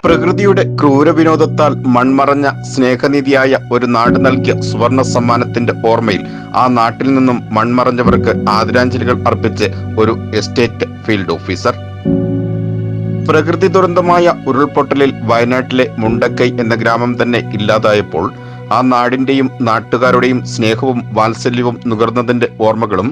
പ്രകൃതിയുടെ ക്രൂരവിനോദത്താൽ മൺമറഞ്ഞ സ്നേഹനിധിയായ ഒരു നാട് നൽകിയ സുവർണ സമ്മാനത്തിന്റെ ഓർമ്മയിൽ ആ നാട്ടിൽ നിന്നും മൺമറഞ്ഞവർക്ക് ആദരാഞ്ജലികൾ അർപ്പിച്ച് ഒരു എസ്റ്റേറ്റ് ഫീൽഡ് ഓഫീസർ. പ്രകൃതി ദുരന്തമായ ഉരുൾപൊട്ടലിൽ വയനാട്ടിലെ മുണ്ടക്കൈ എന്ന ഗ്രാമം തന്നെ ഇല്ലാതായപ്പോൾ ആ നാടിന്റെയും നാട്ടുകാരുടെയും സ്നേഹവും വാത്സല്യവും നുകർന്നതിന്റെ ഓർമ്മകളും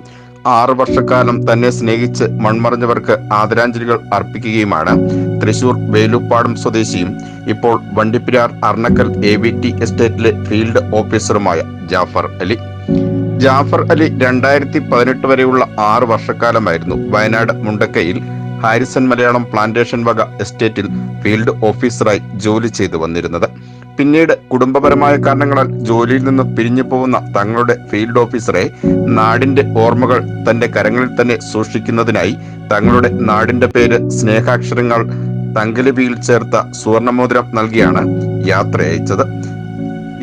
6 വർഷക്കാലം തന്നെ സ്നേഹിച്ച് മൺമറഞ്ഞവർക്ക് ആദരാഞ്ജലികൾ അർപ്പിക്കുകയുമാണ് തൃശൂർ വേലുപ്പാടം സ്വദേശിയും ഇപ്പോൾ വണ്ടിപ്പെരിയാർ അർണക്കൽ AVT എസ്റ്റേറ്റിലെ ഫീൽഡ് ഓഫീസറുമായ ജാഫർ അലി. ജാഫർ അലി 2018 വരെയുള്ള 6 വർഷക്കാലമായിരുന്നു വയനാട് മുണ്ടക്കൈയിൽ ഹാരിസൺ മലയാളം പ്ലാന്റേഷൻ വക എസ്റ്റേറ്റിൽ ഫീൽഡ് ഓഫീസറായി ജോലി ചെയ്തു വന്നിരുന്നത്. പിന്നീട് കുടുംബപരമായ കാരണങ്ങളാൽ ജോലിയിൽ നിന്ന് പിരിഞ്ഞു പോകുന്ന തങ്ങളുടെ ഫീൽഡ് ഓഫീസറെ നാടിന്റെ ഓർമ്മകൾ തന്റെ കരങ്ങളിൽ തന്നെ സൂക്ഷിക്കുന്നതിനായി തങ്ങളുടെ നാടിന്റെ പേര് സ്നേഹാക്ഷരങ്ങൾ തങ്കലിപിയിൽ ചേർത്ത സുവർണമോതിരം നൽകിയാണ് യാത്ര അയച്ചത്.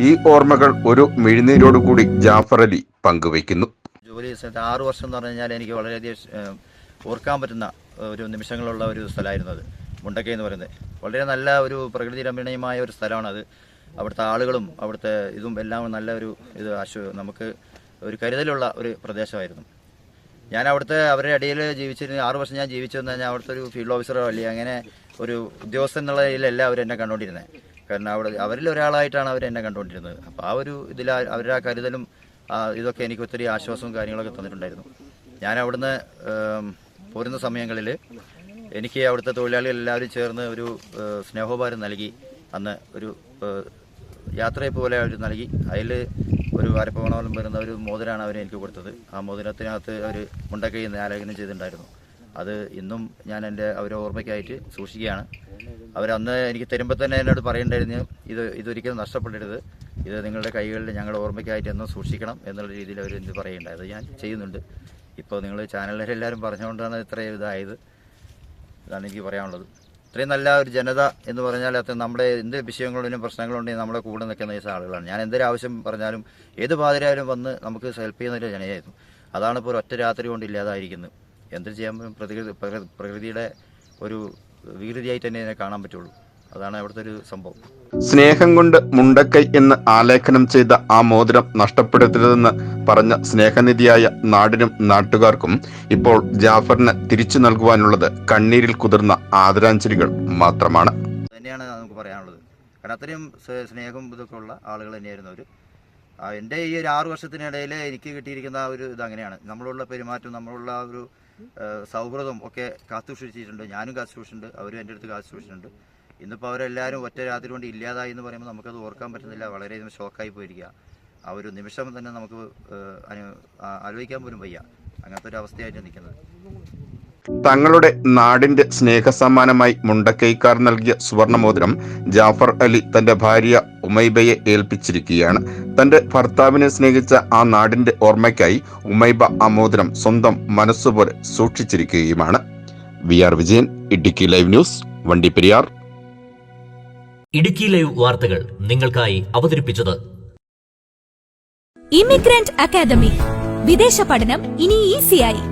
ഈ ഓർമ്മകൾ ഒരു മിഴിനീരോടുകൂടി ജാഫർ അലി പങ്കുവയ്ക്കുന്നു. ജോലി 6 വർഷം എന്ന് പറഞ്ഞാൽ എനിക്ക് വളരെയധികം ഓർക്കാൻ പറ്റുന്ന ഒരു നിമിഷങ്ങളുള്ള ഒരു സ്ഥലമായിരുന്നു അത്. മുണ്ടക്കൈ എന്ന് പറയുന്നത് വളരെ നല്ല ഒരു പ്രകൃതി രമണീയമായ ഒരു സ്ഥലമാണത്. അവിടുത്തെ ആളുകളും അവിടുത്തെ ഇതും എല്ലാം നല്ല ഒരു നമുക്ക് ഒരു കരുതലുള്ള ഒരു പ്രദേശമായിരുന്നു. ഞാൻ അവിടുത്തെ അവരുടെ ഇടയിൽ ജീവിച്ചിരുന്ന 6 വർഷം ഞാൻ ജീവിച്ചതെന്ന് പറഞ്ഞാൽ അവിടുത്തെ ഒരു ഫീൽഡ് ഓഫീസറോ അല്ലെങ്കിൽ അങ്ങനെ ഒരു ഉദ്യോഗസ്ഥൻ എന്നുള്ള ഇതിലല്ല അവരെന്നെ കണ്ടുകൊണ്ടിരുന്നത്. കാരണം അവരിൽ ഒരാളായിട്ടാണ് അവരെന്നെ കണ്ടുകൊണ്ടിരുന്നത്. അപ്പോൾ ആ ഒരു ഇതിൽ അവരുടെ ആ കരുതലും ഇതൊക്കെ എനിക്ക് ഒത്തിരി ആശ്വാസവും കാര്യങ്ങളൊക്കെ തന്നിട്ടുണ്ടായിരുന്നു. ഞാൻ അവിടുന്ന് പോരുന്ന സമയങ്ങളിൽ എനിക്ക് അവിടുത്തെ തൊഴിലാളികൾ എല്ലാവരും ചേർന്ന് ഒരു സ്നേഹോപഹാരം നൽകി. അന്ന് ഒരു യാത്രയെ പോലെ അവർ നൽകി. അതിൽ ഒരു അരപ്പവണോളം വരുന്ന ഒരു മോതിരമാണ് അവർ എനിക്ക് കൊടുത്തത്. ആ മോതിരത്തിനകത്ത് അവർ മുണ്ടക്കൈ ആലേഖനം ചെയ്തിട്ടുണ്ടായിരുന്നു. അത് ഇന്നും ഞാൻ അവരെ ഓർമ്മയ്ക്കായിട്ട് സൂക്ഷിക്കുകയാണ്. അവരന്ന് എനിക്ക് തരുമ്പോൾ തന്നെ എന്നോട് പറയേണ്ടായിരുന്നു, ഇതൊരിക്കലും നഷ്ടപ്പെടരുത്, ഇത് നിങ്ങളുടെ കൈകളിൽ ഞങ്ങളുടെ ഓർമ്മയ്ക്കായിട്ട് എന്നും സൂക്ഷിക്കണം എന്നുള്ള രീതിയിൽ അവർ എന്ത് പറയുണ്ടായത് ഞാൻ ചെയ്യുന്നുണ്ട്. ഇപ്പോൾ നിങ്ങൾ ചാനലിലെല്ലാവരും പറഞ്ഞുകൊണ്ടാണ് ഇത്രയും ഇതായത്. ഇതാണ് എനിക്ക് പറയാനുള്ളത്. ഇത്രയും നല്ല ഒരു ജനത എന്ന് പറഞ്ഞാൽ അത് നമ്മുടെ എന്ത് വിഷയങ്ങളുണ്ടെങ്കിലും പ്രശ്നങ്ങളുണ്ടെങ്കിൽ നമ്മുടെ കൂടെ നിൽക്കുന്ന ഈ ആളുകളാണ്. ഞാൻ എന്തൊരു ആവശ്യം പറഞ്ഞാലും ഏത് പാതിരായാലും വന്ന് നമുക്ക് ഹെൽപ്പ് ചെയ്യുന്നൊരു ജനതയായിരുന്നു. അതാണ് ഇപ്പോൾ ഒറ്റ രാത്രി കൊണ്ട് ഇല്ലാതായിരിക്കുന്നത്. എന്ത് ചെയ്യാൻ പ്രകൃതിയുടെ ഒരു വികൃതിയായിട്ട് തന്നെ ഇതിനെ കാണാൻ പറ്റുള്ളൂ. അതാണ് അവിടുത്തെ ഒരു സംഭവം. സ്നേഹം കൊണ്ട് മുണ്ടക്കൈ എന്ന് ആലേഖനം ചെയ്ത ആ മോതിരം നഷ്ടപ്പെടുത്തരുതെന്ന് പറഞ്ഞ സ്നേഹനിധിയായ നാടിനും നാട്ടുകാർക്കും ഇപ്പോൾ ജാഫറിന് തിരിച്ചു നൽകുവാനുള്ളത് കണ്ണീരിൽ കുതിർന്ന ആദരാഞ്ജലികൾ മാത്രമാണ്. തന്നെയാണ് നമുക്ക് പറയാനുള്ളത്. കാരണം അത്രയും സ്നേഹം ഇതൊക്കെ ഉള്ള ആളുകൾ തന്നെയായിരുന്നു അവർ. എൻ്റെ ഈ ഒരു 6 വർഷത്തിനിടയിൽ എനിക്ക് കിട്ടിയിരിക്കുന്ന ഒരു ഇതങ്ങനെയാണ്. നമ്മളുള്ള പെരുമാറ്റം, നമ്മളുള്ള ഒരു സൗഹൃദം ഒക്കെ കാത്തുസൂക്ഷിച്ചിട്ടുണ്ട്. ഞാനും കാത്തുസൂക്ഷിച്ചിട്ടുണ്ട്, അവരും എൻ്റെ അടുത്ത് കാത്തുസൂക്ഷിച്ചിട്ടുണ്ട്. ഇന്നിപ്പോൾ അവരെല്ലാവരും ഒറ്റ രാത്രി കൊണ്ട് ഇല്ലാതായി എന്ന് പറയുമ്പോൾ നമുക്കത് ഓർക്കാൻ പറ്റുന്നില്ല. വളരെയധികം ഷോക്കായി പോയിരിക്കുക. ആ ഒരു നിമിഷം തന്നെ നമുക്ക് ആലോചിക്കാൻ പോലും വയ്യ. അങ്ങനത്തെ ഒരു അവസ്ഥയായിട്ട് നിൽക്കുന്നത്. തങ്ങളുടെ നാടിന്റെ സ്നേഹസമ്മാനമായി മുണ്ടക്കൈക്കാർ നൽകിയ സുവർണമോതിരം ജാഫർ അലി തന്റെ ഭാര്യ ഉമൈബയെ ഏൽപ്പിച്ചിരിക്കുകയാണ്. തന്റെ ഭർത്താവിനെ സ്നേഹിച്ച ആ നാടിന്റെ ഓർമ്മയ്ക്കായി ഉമൈബ ആ മോതിരം സ്വന്തം മനസ്സുപോലെ സൂക്ഷിച്ചിരിക്കുകയുമാണ്. VR Vijayan, Idukki live news, Vandiperiyar. Idukki live വാർത്തകൾ നിങ്ങൾക്കായി അവതരിപ്പിച്ചത് ഇമിഗ്രന്റ് അക്കാദമി. വിദേശ പഠനം ഇനി ഈസിയായി.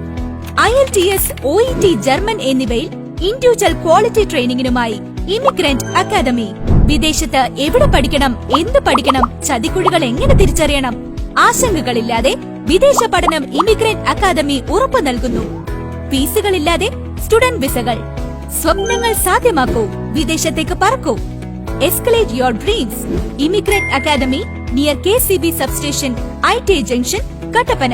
IELTS, OET, ജർമ്മൻ എന്നിവയിൽ ഇൻഡിവിജ്വൽ ക്വാളിറ്റി ട്രെയിനിങ്ങിനുമായി ഇമിഗ്രന്റ് അക്കാദമി. വിദേശത്ത് എവിടെ പഠിക്കണം, എന്ത് പഠിക്കണം, ചതിക്കുഴികൾ എങ്ങനെ തിരിച്ചറിയണം, ആശങ്കകളില്ലാതെ വിദേശ പഠനം ഇമിഗ്രന്റ് അക്കാദമി ഉറപ്പു നൽകുന്നു. ഫീസുകളില്ലാതെ സ്റ്റുഡന്റ് വിസകൾ. സ്വപ്നങ്ങൾ സാധ്യമാക്കൂ, വിദേശത്തേക്ക് പറക്കൂ. Escalate your dreams. Immigrant Academy near KCB substation, ITA Junction, Kattapana.